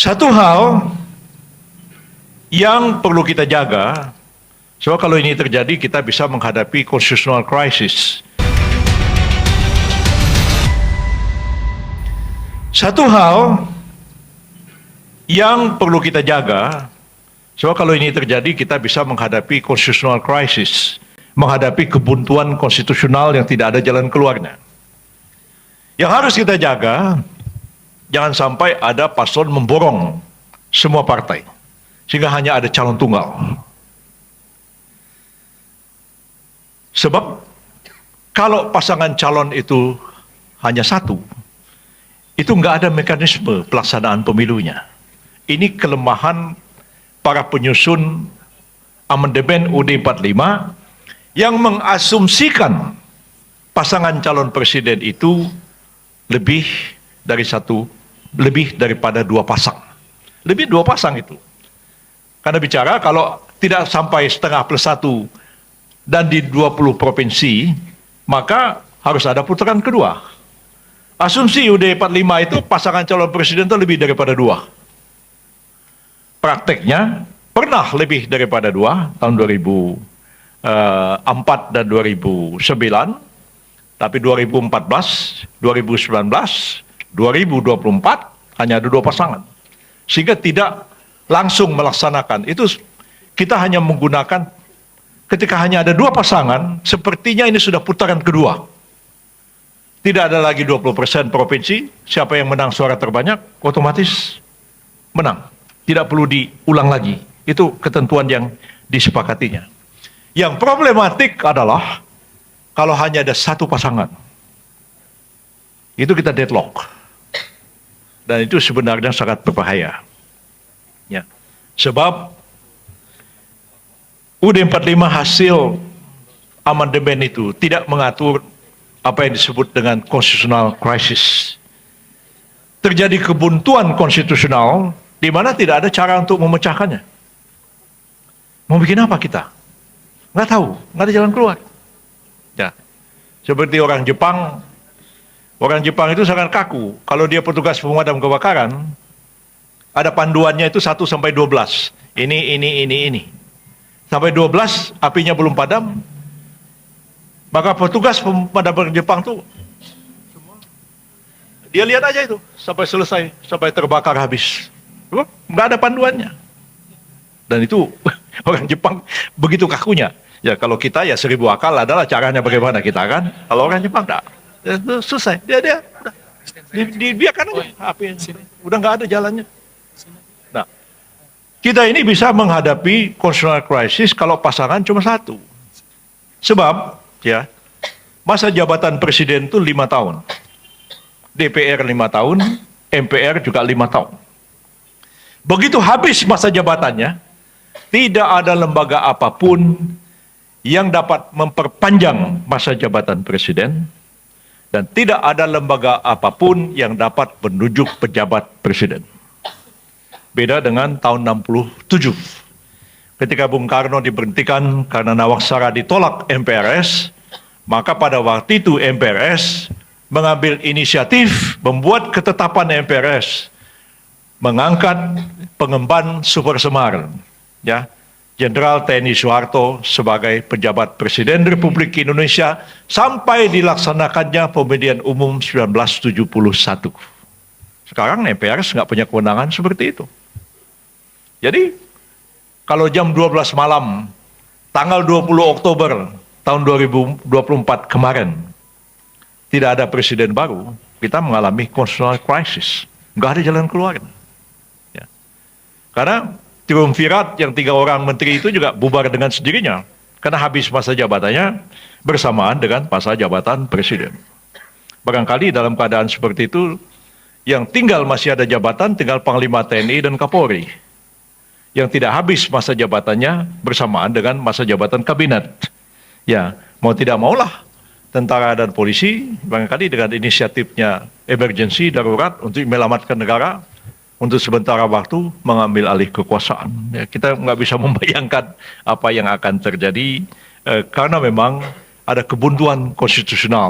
Satu hal yang perlu kita jaga, sebab kalau ini terjadi kita bisa menghadapi constitutional crisis. Satu hal yang perlu kita jaga, sebab kalau ini terjadi kita bisa menghadapi constitutional crisis, menghadapi kebuntuan konstitusional yang tidak ada jalan keluarnya. Yang harus kita jaga, jangan sampai ada paslon memborong semua partai, sehingga hanya ada calon tunggal. Sebab kalau pasangan calon itu hanya satu, itu nggak ada mekanisme pelaksanaan pemilunya. Ini kelemahan para penyusun amandemen UUD 45 yang mengasumsikan pasangan calon presiden itu lebih daripada dua pasang. Lebih dua pasang itu. Karena bicara kalau tidak sampai setengah plus satu dan di 20 provinsi, maka harus ada putaran kedua. Asumsi UUD 45 itu pasangan calon presiden itu lebih daripada dua. Prakteknya pernah lebih daripada dua, tahun 2004 dan 2009, tapi 2014, 2019, 2024 hanya ada dua pasangan. Sehingga tidak langsung melaksanakan. Itu kita hanya menggunakan ketika hanya ada dua pasangan, sepertinya ini sudah putaran kedua. Tidak ada lagi 20% provinsi, siapa yang menang suara terbanyak, otomatis menang. Tidak perlu diulang lagi. Itu ketentuan yang disepakatinya. Yang problematik adalah kalau hanya ada satu pasangan, itu kita deadlock. Dan itu sebenarnya sangat berbahaya. Ya. Sebab UUD 45 hasil amandemen itu tidak mengatur apa yang disebut dengan constitutional crisis. Terjadi kebuntuan konstitusional di mana tidak ada cara untuk memecahkannya. Mau bikin apa kita? Nggak tahu, nggak ada jalan keluar. Ya. Seperti orang Jepang itu sangat kaku. Kalau dia petugas pemadam kebakaran, ada panduannya itu 1 sampai 12. Ini. Sampai 12 apinya belum padam, maka petugas pemadam Jepang tuh dia lihat aja itu sampai selesai, sampai terbakar habis. Nggak ada panduannya. Dan itu orang Jepang begitu kakunya. Ya kalau kita ya 1000 akal adalah caranya bagaimana kita kan. Kalau orang Jepang enggak. Selesai. Dia udah. Dibiarkan aja api. Udah nggak ada jalannya. Nah, kita ini bisa menghadapi constitutional crisis kalau pasangan cuma satu. Sebab ya masa jabatan presiden itu 5 tahun. DPR 5 tahun, MPR juga 5 tahun. Begitu habis masa jabatannya, tidak ada lembaga apapun yang dapat memperpanjang masa jabatan presiden, dan tidak ada lembaga apapun yang dapat menunjuk pejabat presiden. Beda dengan tahun 67. Ketika Bung Karno diberhentikan karena Nawaksara ditolak MPRS, maka pada waktu itu MPRS mengambil inisiatif membuat ketetapan MPRS, mengangkat pengemban Super Semar, ya, Jenderal TNI Soeharto sebagai pejabat Presiden Republik Indonesia sampai dilaksanakannya pemilihan umum 1971. Sekarang MPRS nggak punya kewenangan seperti itu. Jadi kalau jam 12 malam tanggal 20 Oktober tahun 2024 kemarin tidak ada presiden baru, kita mengalami constitutional crisis. Nggak ada jalan keluar. Ya. Karena triumvirat yang 3 orang menteri itu juga bubar dengan sendirinya. Karena habis masa jabatannya bersamaan dengan masa jabatan presiden. Barangkali dalam keadaan seperti itu, yang tinggal masih ada jabatan tinggal Panglima TNI dan Kapolri. Yang tidak habis masa jabatannya bersamaan dengan masa jabatan kabinet. Ya, mau tidak maulah tentara dan polisi barangkali dengan inisiatifnya emergency darurat untuk menyelamatkan negara untuk sementara waktu mengambil alih kekuasaan. Ya, kita nggak bisa membayangkan apa yang akan terjadi karena memang ada kebuntuan konstitusional.